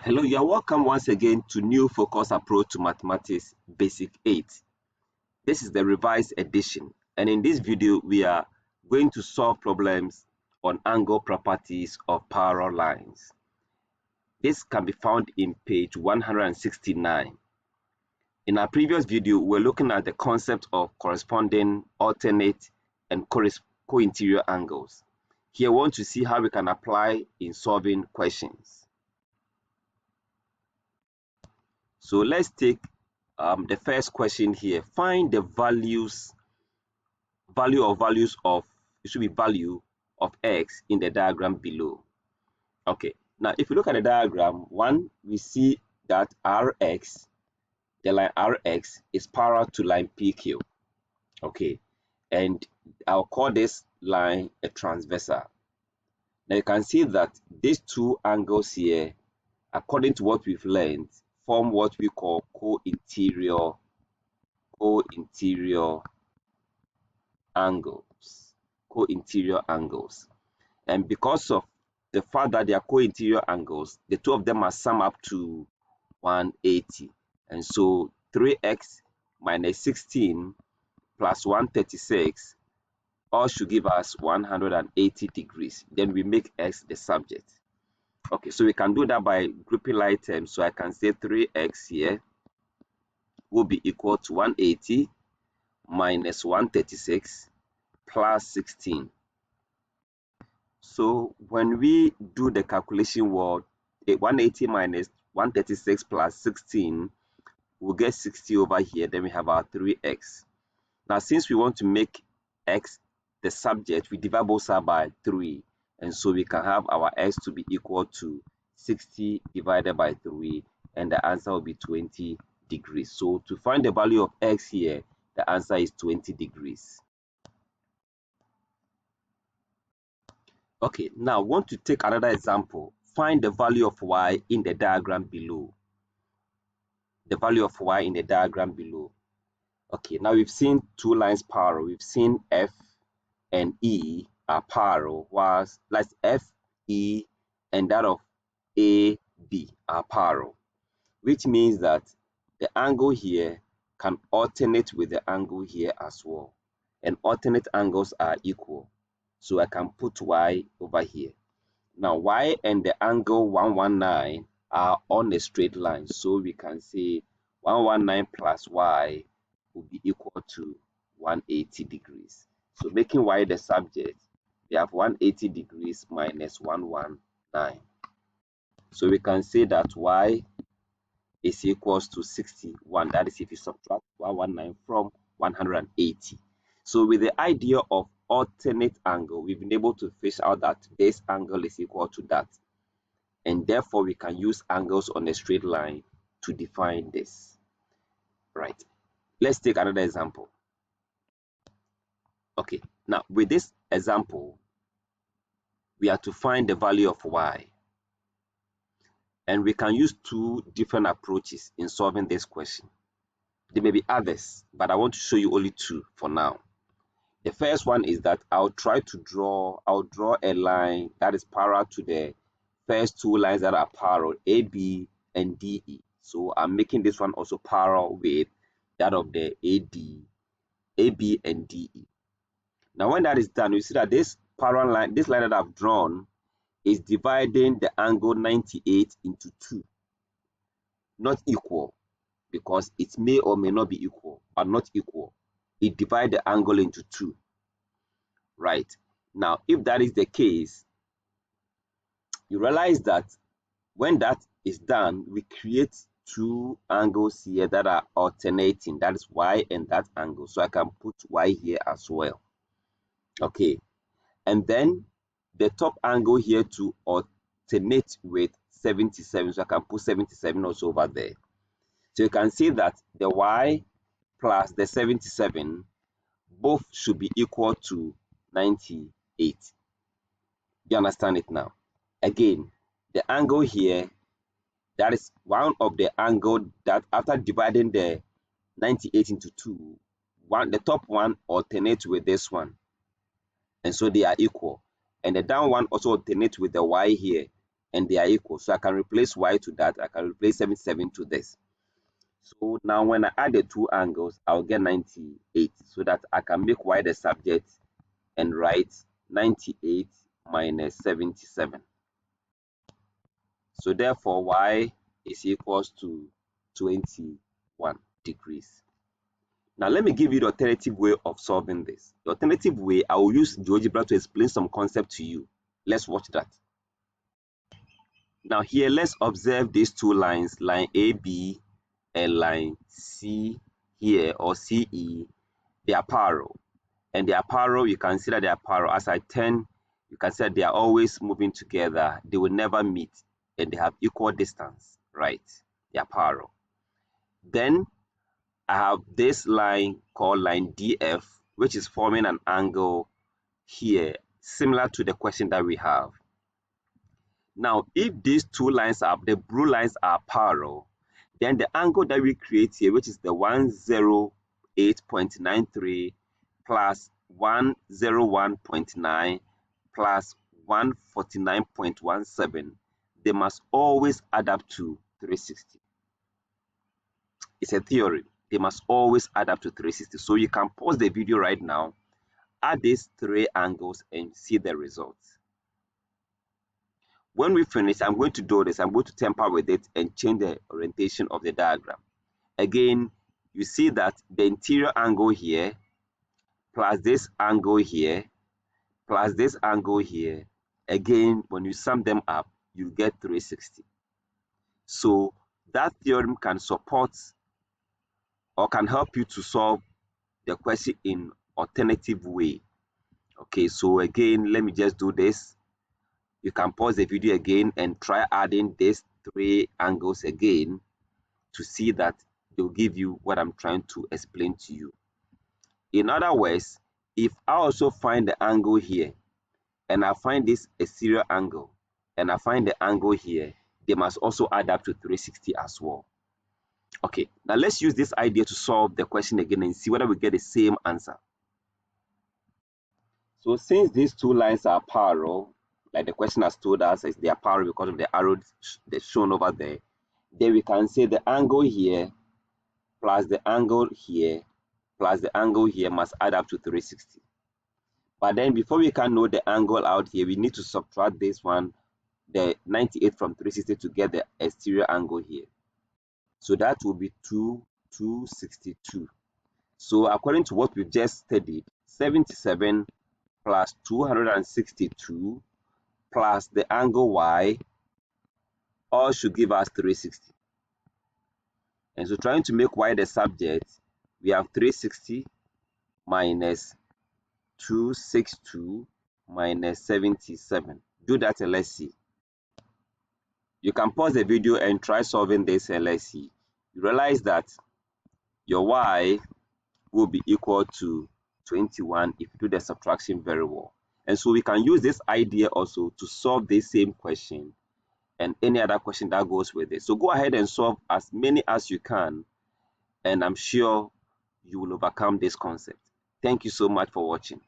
Hello, you are welcome once again to New Focus Approach to Mathematics Basic 8. This is the revised edition, and in this video, we are going to solve problems on angle properties of parallel lines. This can be found in page 169. In our previous video, we were looking at the concept of corresponding, alternate, and co-interior angles. Here, we want to see how we can apply in solving questions. So let's take the first question here. Find the values of it should be value of x in the diagram below. Okay, now if you look at the diagram, we see that Rx, the line Rx is parallel to line PQ. Okay, and I'll call this line a transversal. Now you can see that these two angles here, according to what we've learned, form what we call co-interior angles. And because of the fact that they are co-interior angles, the two of them must sum up to 180. And so 3x minus 16 plus 136 all should give us 180 degrees. Then we make x the subject. Okay, so we can do that by grouping like terms. So I can say 3x here will be equal to 180 minus 136 plus 16. So when we do the calculation, 180 minus 136 plus 16, we'll get 60 over here. Then we have our 3x. Now, since we want to make x the subject, we divide both sides by 3. And so we can have our x to be equal to 60 divided by 3. And the answer will be 20 degrees. So to find the value of x here, the answer is 20 degrees. Okay, now I want to take another example. Find the value of y in the diagram below. The value of y in the diagram below. Okay, now we've seen two lines parallel. We've seen F and E are parallel, whilst like F, E, and that of A, B are parallel, which means that the angle here can alternate with the angle here as well. And alternate angles are equal. So I can put y over here. Now y and the angle 119 are on a straight line. So we can say 119 plus y will be equal to 180 degrees. So making y the subject, we have 180 degrees minus 119. So we can say that y is equals to 61. That is if you subtract 119 from 180. So with the idea of alternate angle, we've been able to fish out that this angle is equal to that. And therefore, we can use angles on a straight line to define this. Right. Let's take another example. Okay. Now, with this example, we are to find the value of y. And we can use two different approaches in solving this question. There may be others, but I want to show you only two for now. The first one is that I'll draw a line that is parallel to the first two lines that are parallel, AB and DE. So I'm making this one also parallel with that of the AB and DE. Now when that is done, you see that this parallel line, this line that I've drawn is dividing the angle 98 into 2. Not equal, because it may or may not be equal, or not equal. It divides the angle into 2. Right. Now, if that is the case, you realize that when that is done, we create two angles here that are alternating. That is y and that angle. So I can put y here as well. Okay. And then the top angle here to alternate with 77. So I can put 77 also over there. So you can see that the y plus the 77 both should be equal to 98. You understand it now? Again, the angle here, that is one of the angle that after dividing the 98 into 2, the top one alternates with this one. And so they are equal. And the down one also alternates with the y here. and they are equal. So I can replace y to that. I can replace 77 to this. So now when I add the two angles, I'll get 98. So that I can make y the subject and write 98 minus 77. So therefore, y is equals to 21 degrees. Now let me give you the alternative way of solving this. The alternative way, I will use GeoGebra to explain some concept to you. Let's watch that. Now here, let's observe these two lines, line AB and line C here, or CE. They are parallel. And they are parallel, you can see that they are parallel. As I turn, you can see that they are always moving together. They will never meet, and they have equal distance, right? They are parallel. Then I have this line called line DF, which is forming an angle here, similar to the question that we have. Now, if these two lines are, the blue lines are parallel, then the angle that we create here, which is the 108.93 plus 101.9 plus 149.17, they must always add up to 360. It's a theory. They must always add up to 360. So you can pause the video right now, add these three angles, and see the results. When we finish, I'm going to do this. I'm going to tamper with it and change the orientation of the diagram. Again, you see that the interior angle here plus this angle here plus this angle here, again, when you sum them up, you get 360. So that theorem can support or can help you to solve the question in alternative way. Okay, so again, let me just do this. You can pause the video again and try adding these three angles again to see that they'll give you what I'm trying to explain to you. In other words, if I also find the angle here and I find this exterior angle and I find the angle here, they must also add up to 360 as well. Okay, now let's use this idea to solve the question again and see whether we get the same answer. So since these two lines are parallel, like the question has told us, is they are parallel because of the arrow that's shown over there, then we can say the angle here plus the angle here plus the angle here must add up to 360. But then before we can know the angle out here, we need to subtract this one, the 98 from 360, to get the exterior angle here. So that will be 262. So according to what we've just studied, 77 plus 262 plus the angle y all should give us 360. And so trying to make y the subject, we have 360 minus 262 minus 77. Do that and let's see. You can pause the video and try solving this and let's see. You realize that your y will be equal to 21 if you do the subtraction very well. And so we can use this idea also to solve this same question and any other question that goes with it. So go ahead and solve as many as you can, and I'm sure you will overcome this concept. Thank you so much for watching.